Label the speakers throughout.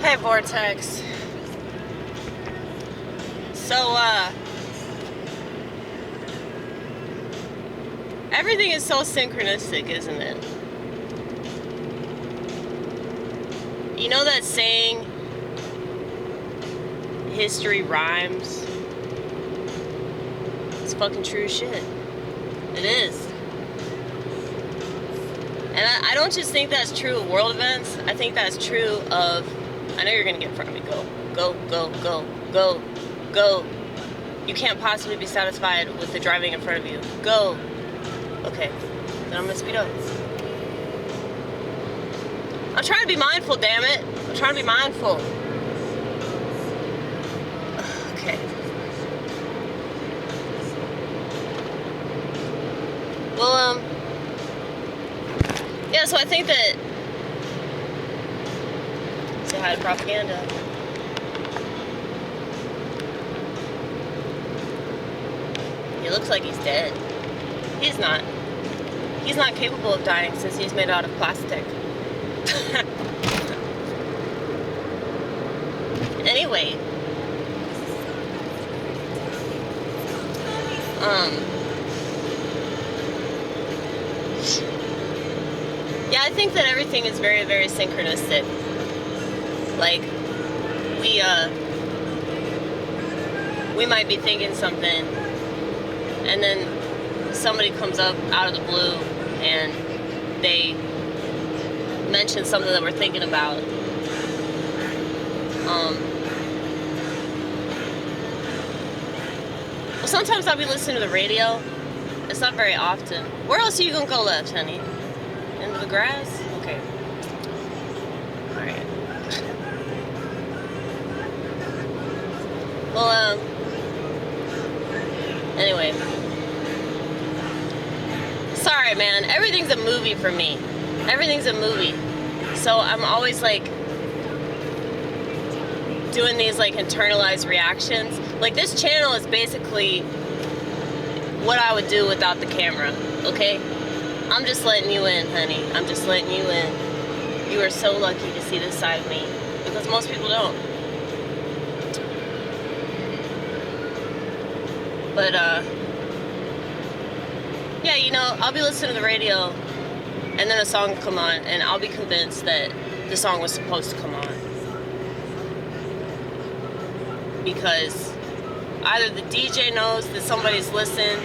Speaker 1: Hey, Vortex. So, everything is so synchronistic, isn't it? You know that saying, history rhymes? It's fucking true shit. It is. And I don't just think that's true of world events. I think that's true of... I know you're gonna get in front of me. Go, go, go, go, go, go. You can't possibly be satisfied with the driving in front of you. Go. Okay. Then I'm gonna speed up. I'm trying to be mindful, damn it. I'm trying to be mindful. Okay. Well, yeah, so I think that... Say hi to propaganda. He looks like he's dead. He's not. He's not capable of dying since he's made out of plastic. Anyway. Yeah, I think that everything is very, very synchronistic. Like, we might be thinking something, and then somebody comes up out of the blue, and they mention something that we're thinking about. Well, sometimes I'll be listening to the radio. It's not very often. Where else are you gonna go left, honey? Into the grass? Okay. Alright. Well, anyway. Sorry, man. Everything's a movie for me. Everything's a movie. So I'm always, like, doing these, like, internalized reactions. Like, this channel is basically what I would do without the camera, okay? I'm just letting you in, honey. I'm just letting you in. You are so lucky to see this side of me, because most people don't. But, yeah, you know, I'll be listening to the radio, and then a song will come on, and I'll be convinced that the song was supposed to come on. Because either the DJ knows that somebody's listening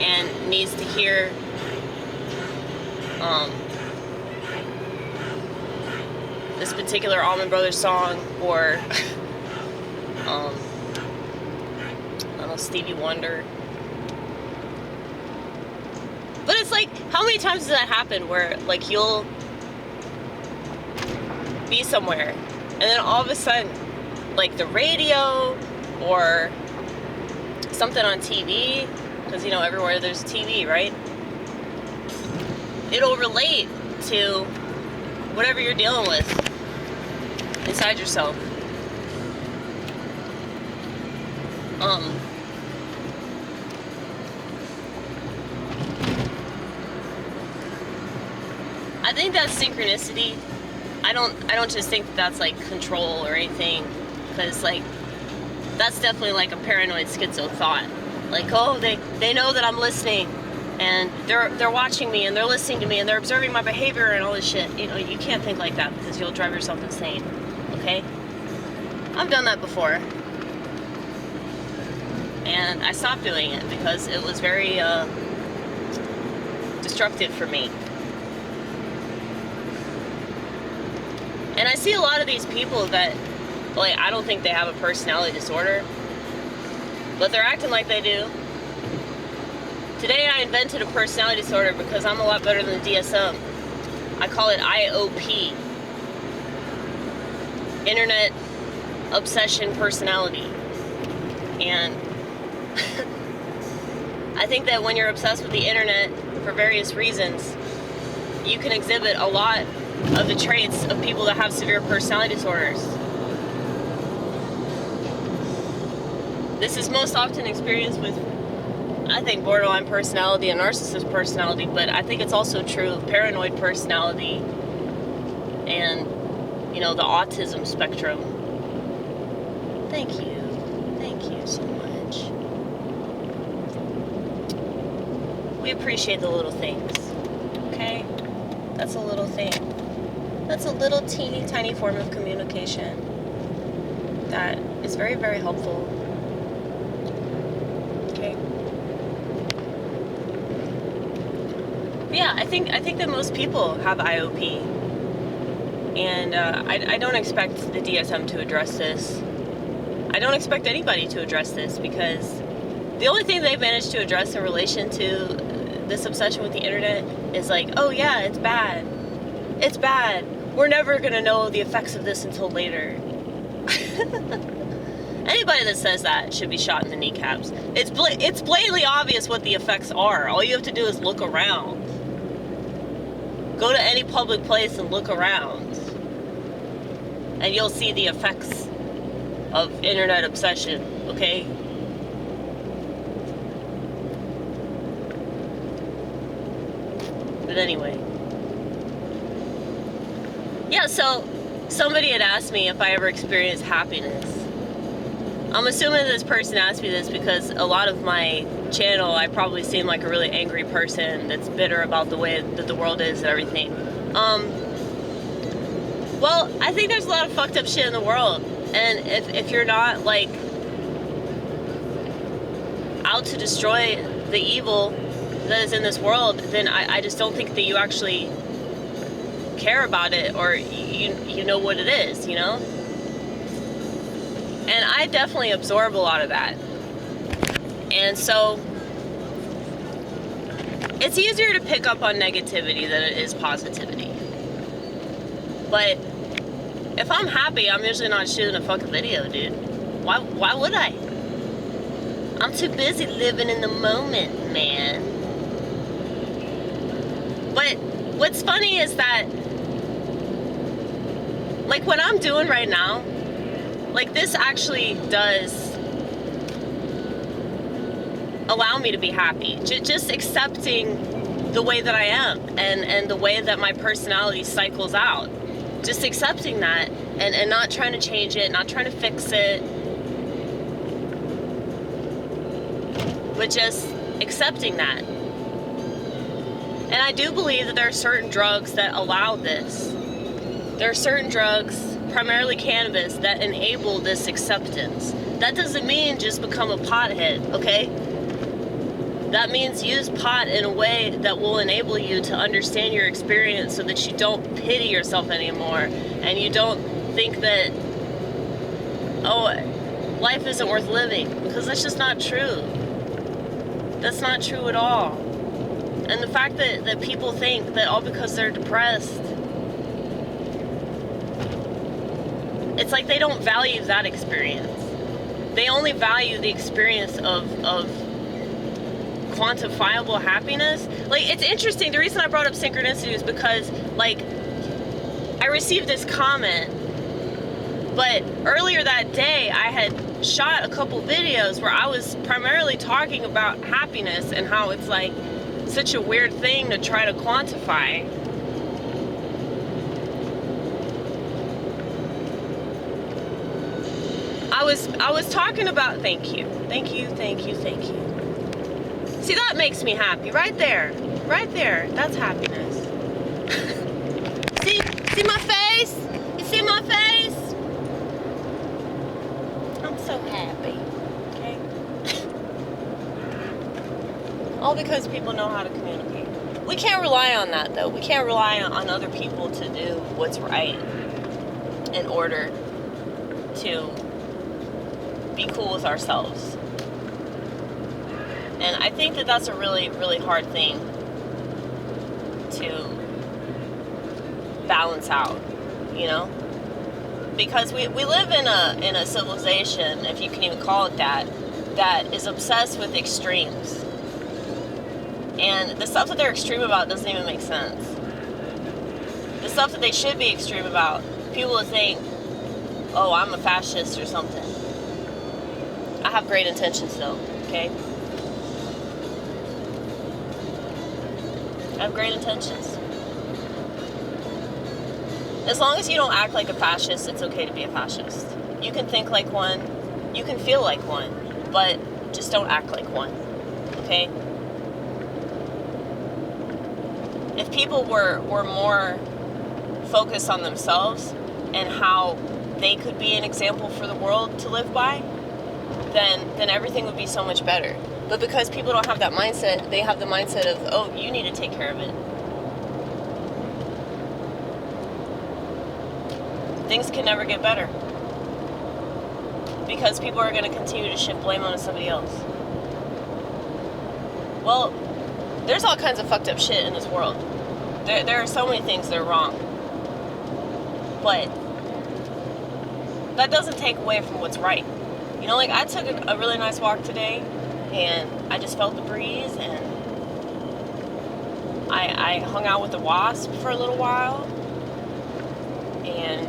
Speaker 1: and needs to hear this particular Allman Brothers song, or I don't know, Stevie Wonder. But it's like, how many times does that happen where, like, you'll be somewhere and then all of a sudden, like, the radio or something on TV, because, you know, everywhere there's TV, right? It'll relate to whatever you're dealing with inside yourself. I think that's synchronicity. I don't just think that that's, like, control or anything, because, like, that's definitely, like, a paranoid schizo thought. Like, oh, they know that I'm listening, and they're watching me, and they're listening to me, and they're observing my behavior and all this shit. You know, you can't think like that, because you'll drive yourself insane, okay? I've done that before. And I stopped doing it because it was very destructive for me. And I see a lot of these people that, like, I don't think they have a personality disorder, but they're acting like they do. Today I invented a personality disorder because I'm a lot better than the DSM. I call it IOP. Internet Obsession Personality. And I think that when you're obsessed with the internet for various reasons, you can exhibit a lot of the traits of people that have severe personality disorders. This is most often experienced with, I think, borderline personality and narcissist personality, but I think it's also true of paranoid personality and, you know, the autism spectrum. Thank you so much. We appreciate the little things, okay? That's a little thing. That's a little teeny tiny form of communication that is very, very helpful. Okay. But yeah, I think that most people have IOP, and I don't expect the DSM to address this. I don't expect anybody to address this, because the only thing they've managed to address in relation to this obsession with the internet is like, oh yeah, it's bad. It's bad. We're never gonna know the effects of this until later. Anybody that says that should be shot in the kneecaps. It's blatantly obvious what the effects are. All you have to do is look around. Go to any public place and look around, and you'll see the effects of internet obsession, okay? But anyway. Yeah, so somebody had asked me if I ever experienced happiness. I'm assuming this person asked me this because a lot of my channel, I probably seem like a really angry person that's bitter about the way that the world is and everything. Well, I think there's a lot of fucked up shit in the world. And if you're not, like, out to destroy the evil that is in this world, then I just don't think that you actually care about it, or you know what it is, you know? And I definitely absorb a lot of that. And so it's easier to pick up on negativity than it is positivity. But if I'm happy, I'm usually not shooting a fucking video, dude. Why would I? I'm too busy living in the moment, man. But what's funny is that, like, what I'm doing right now, like, this actually does allow me to be happy. Just accepting the way that I am, and the way that my personality cycles out. Just accepting that, and not trying to change it, not trying to fix it, but just accepting that. And I do believe that there are certain drugs that allow this. There are certain drugs, primarily cannabis, that enable this acceptance. That doesn't mean just become a pothead, okay? That means use pot in a way that will enable you to understand your experience, so that you don't pity yourself anymore, and you don't think that, oh, life isn't worth living, because that's just not true. That's not true at all. And the fact that people think that all because they're depressed, it's like they don't value that experience. They only value the experience of quantifiable happiness. Like, it's interesting. The reason I brought up synchronicity is because, like, I received this comment, but earlier that day I had shot a couple videos where I was primarily talking about happiness and how it's like such a weird thing to try to quantify. I was talking about, thank you. See, that makes me happy, right there, that's happiness. see my face? You see my face? I'm so happy, okay? All because people know how to communicate. We can't rely on that, though. We can't rely on other people to do what's right in order to be cool with ourselves. And I think that that's a really, really hard thing to balance out, you know? Because we live in a civilization, if you can even call it that is obsessed with extremes. And the stuff that they're extreme about doesn't even make sense. The stuff that they should be extreme about, people would think, oh, I'm a fascist or something. I have great intentions, though, okay? I have great intentions. As long as you don't act like a fascist, it's okay to be a fascist. You can think like one, you can feel like one, but just don't act like one, okay? If people were more focused on themselves and how they could be an example for the world to live by, then everything would be so much better. But because people don't have that mindset, they have the mindset of, oh, you need to take care of it. Things can never get better. Because people are going to continue to shift blame onto somebody else. Well, there's all kinds of fucked up shit in this world. There are so many things that are wrong. But that doesn't take away from what's right. You know, like, I took a really nice walk today, and I just felt the breeze, and I hung out with the wasp for a little while, and,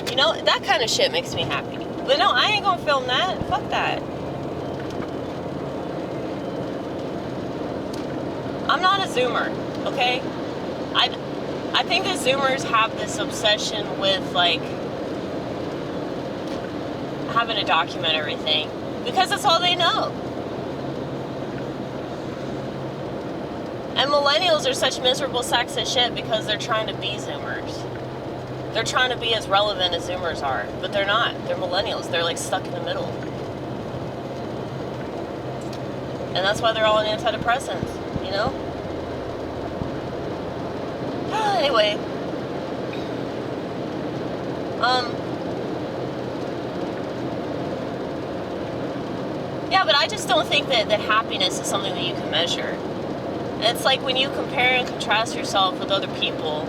Speaker 1: you know, that kind of shit makes me happy. But no, I ain't gonna film that. Fuck that. I'm not a Zoomer, okay? I think the Zoomers have this obsession with, like, having to document everything because that's all they know. And millennials are such miserable sacks of shit because they're trying to be Zoomers. They're trying to be as relevant as Zoomers are, but they're not. They're millennials. They're, like, stuck in the middle. And that's why they're all on antidepressants, you know? Anyway. Yeah, but I just don't think that happiness is something that you can measure. And it's like when you compare and contrast yourself with other people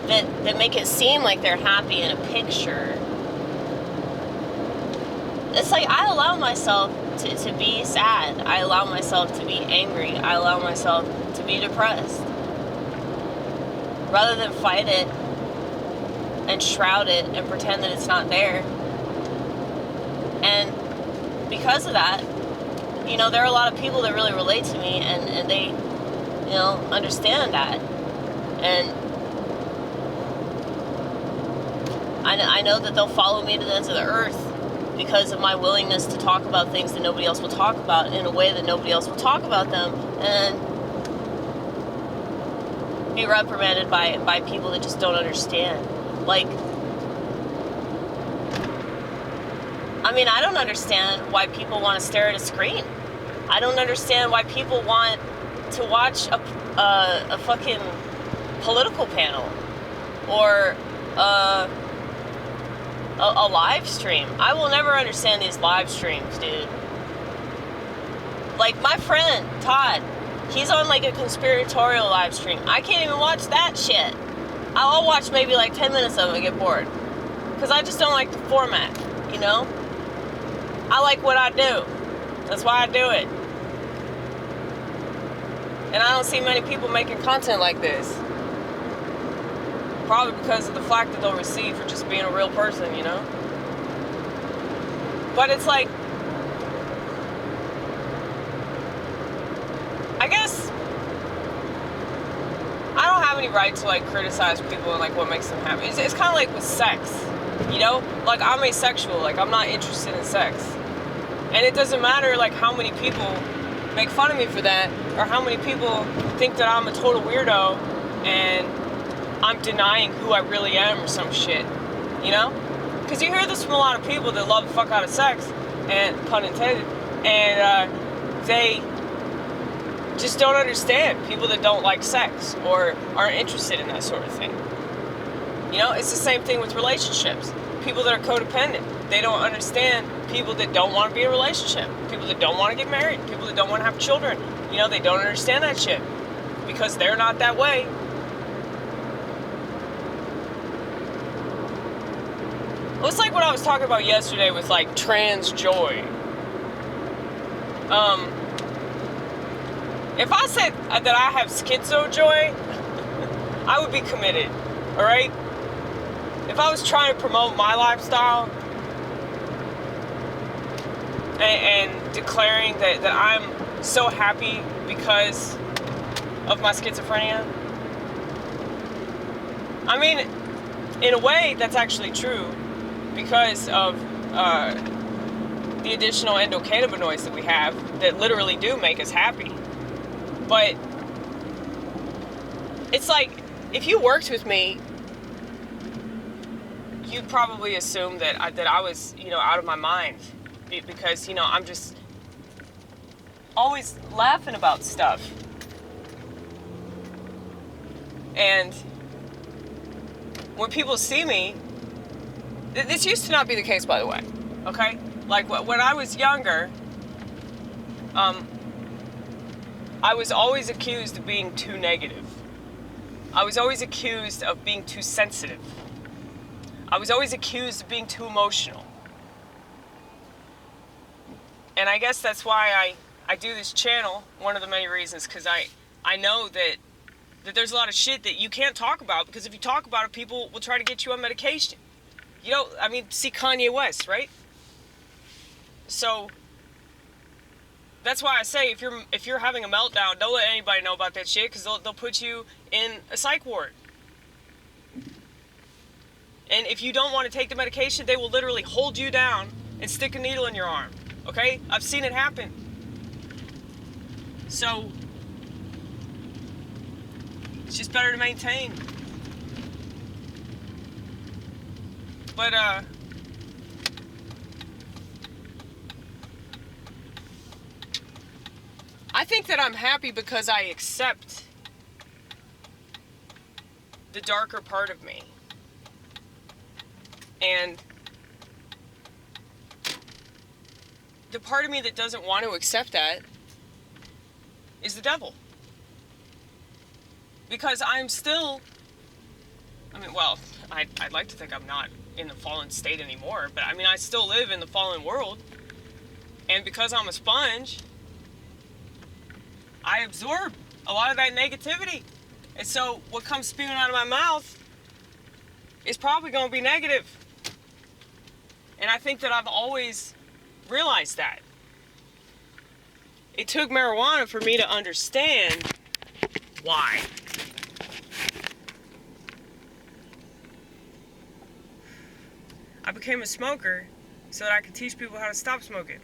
Speaker 1: that make it seem like they're happy in a picture. It's like I allow myself to be sad. I allow myself to be angry. I allow myself to be depressed. Rather than fight it and shroud it and pretend that it's not there. And because of that, you know, there are a lot of people that really relate to me and they, you know, understand that. And I know that they'll follow me to the ends of the earth because of my willingness to talk about things that nobody else will talk about in a way that nobody else will talk about them, and be reprimanded by people that just don't understand. Like, I mean, I don't understand why people want to stare at a screen. I don't understand why people want to watch a fucking political panel or a live stream. I will never understand these live streams, dude. Like, my friend, Todd, he's on, like, a conspiratorial live stream. I can't even watch that shit. I'll watch maybe, like, 10 minutes of it and get bored. Because I just don't like the format, you know? I like what I do. That's why I do it. And I don't see many people making content like this. Probably because of the flack that they'll receive for just being a real person, you know? But it's like, I guess I don't have any right to, like, criticize people and, like, what makes them happy. It's kind of like with sex, you know? Like, I'm asexual. Like, I'm not interested in sex. And it doesn't matter, like, how many people make fun of me for that, or how many people think that I'm a total weirdo and I'm denying who I really am or some shit, you know? Because you hear this from a lot of people that love the fuck out of sex, and pun intended, and they just don't understand people that don't like sex or aren't interested in that sort of thing. You know, it's the same thing with relationships. People that are codependent, they don't understand people that don't want to be in a relationship, people that don't want to get married, people that don't want to have children. You know, they don't understand that shit because they're not that way. Well, it's like what I was talking about yesterday with, like, trans joy. If I said that I have schizo joy, I would be committed, alright? If I was trying to promote my lifestyle and declaring that I'm so happy because of my schizophrenia,
Speaker 2: I mean, in a way, that's actually true because of the additional endocannabinoids that we have that literally do make us happy. But it's like, if you worked with me, you'd probably assume that I was, out of my mind because, I'm just always laughing about stuff. And when people see me, this used to not be the case, by the way, okay? Like, when I was younger, I was always accused of being too negative. I was always accused of being too sensitive. I was always accused of being too emotional. And I guess that's why I do this channel, one of the many reasons, because I know that there's a lot of shit that you can't talk about, because if you talk about it, people will try to get you on medication. See Kanye West, right? So that's why I say if you're having a meltdown, don't let anybody know about that shit, because they'll put you in a psych ward. And if you don't want to take the medication, they will literally hold you down and stick a needle in your arm. Okay? I've seen it happen. So it's just better to maintain. But I think that I'm happy because I accept the darker part of me. And the part of me that doesn't want to accept that is the devil. Because I'm still, I'd like to think I'm not in the fallen state anymore, but I still live in the fallen world. And because I'm a sponge, I absorb a lot of that negativity. And so what comes spewing out of my mouth is probably going to be negative. And I think that I've always realized that. It took marijuana for me to understand why. I became a smoker so that I could teach people how to stop smoking.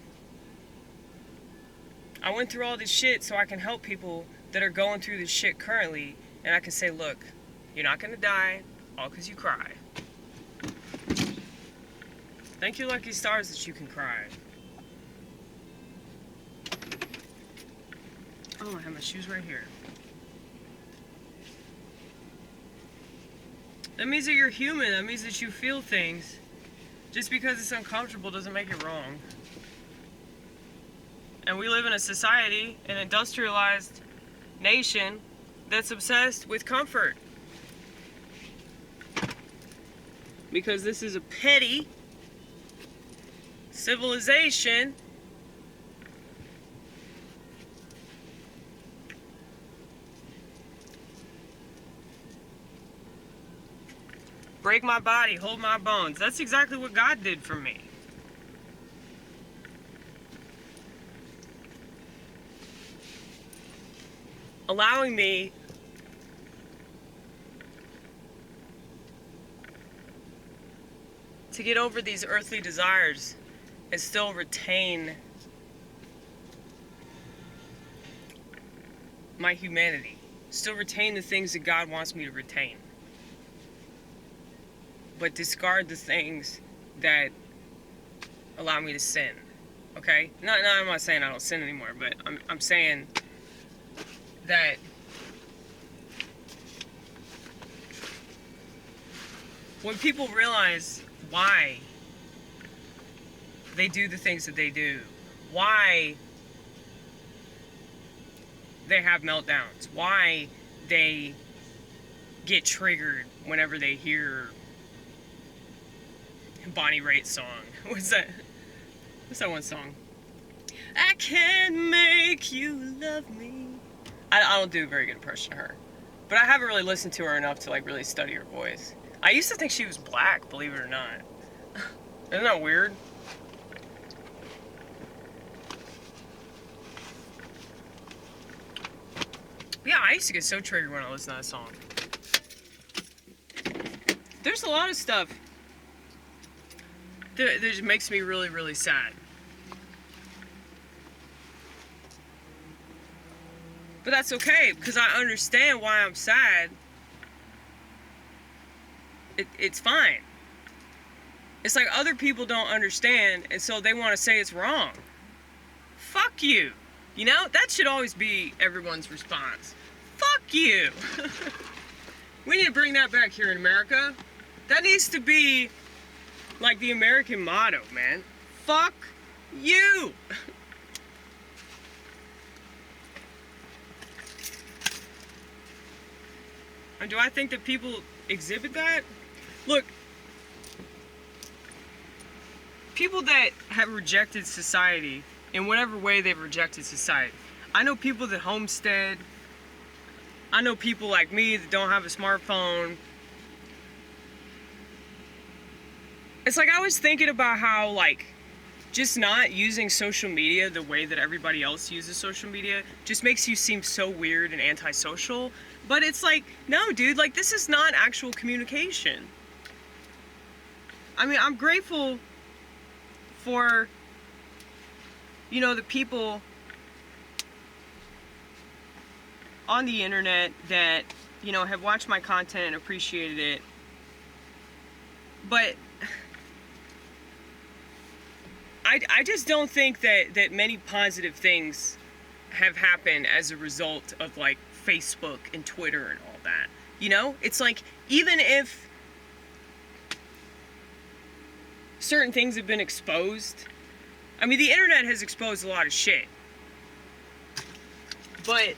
Speaker 2: I went through all this shit so I can help people that are going through this shit currently, and I can say, look, you're not gonna die, all because you cry. Thank your lucky stars that you can cry. Oh, I have my shoes right here. That means that you're human. That means that you feel things. Just because it's uncomfortable doesn't make it wrong. And we live in a society, an industrialized nation, that's obsessed with comfort. Because this is a petty civilization break my body, hold my bones. That's exactly what God did for me. Allowing me to get over these earthly desires and still retain my humanity. Still retain the things that God wants me to retain. But discard the things that allow me to sin. Okay? No, I'm not saying I don't sin anymore, but I'm saying that when people realize why they do the things that they do, why they have meltdowns, why they get triggered whenever they hear Bonnie Raitt's song. What's that one song? I can't make you love me. I don't do a very good impression of her. But I haven't really listened to her enough to really study her voice. I used to think she was black, believe it or not. Isn't that weird? Yeah, I used to get so triggered when I listened to that song. there's a lot of stuff that just makes me really, really sad. But that's okay, because I understand why I'm sad. It's fine. It's like other people don't understand, and so they want to say it's wrong. Fuck you. You know, that should always be everyone's response. Fuck you. We need to bring that back here in America. That needs to be like the American motto, man. Fuck you. And do I think that people exhibit that? Look, people that have rejected society, in whatever way they've rejected society. I know people that homestead. I know people like me that don't have a smartphone. It's like I was thinking about how, like, just not using social media the way that everybody else uses social media just makes you seem so weird and antisocial. But it's like, no, dude, like, this is not actual communication. I mean, I'm grateful for, you know, the people on the internet that, you know, have watched my content and appreciated it. But I just don't think that many positive things have happened as a result of, like, Facebook and Twitter and all that. You know? It's like, even if certain things have been exposed, I mean, the internet has exposed a lot of shit. But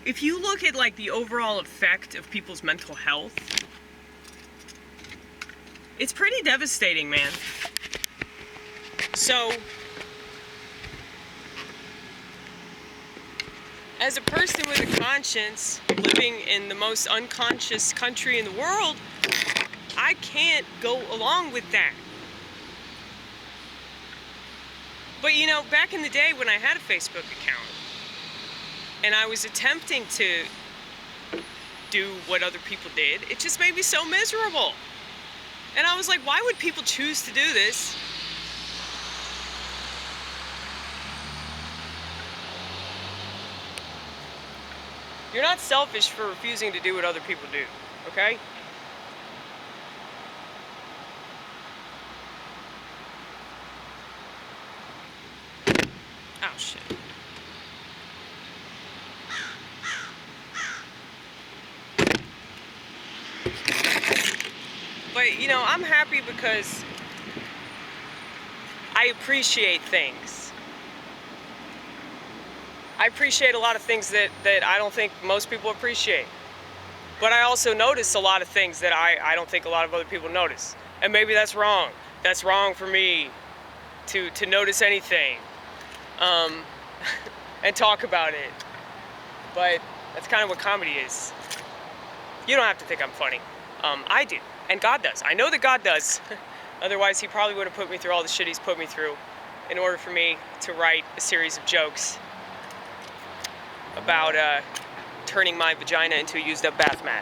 Speaker 2: if you look at, like, the overall effect of people's mental health, it's pretty devastating, man. So, as a person with a conscience, living in the most unconscious country in the world, I can't go along with that. But, you know, back in the day when I had a Facebook account, and I was attempting to do what other people did, it just made me so miserable. And I was like, why would people choose to do this? You're not selfish for refusing to do what other people do, okay? Oh, shit. But, you know, I'm happy because I appreciate things. I appreciate a lot of things that I don't think most people appreciate. But I also notice a lot of things that I don't think a lot of other people notice. And maybe that's wrong. That's wrong for me to notice anything and talk about it. But that's kind of what comedy is. You don't have to think I'm funny. I do. And God does. I know that God does. Otherwise, he probably would have put me through all the shit he's put me through in order for me to write a series of jokes about turning my vagina into a used-up bath mat.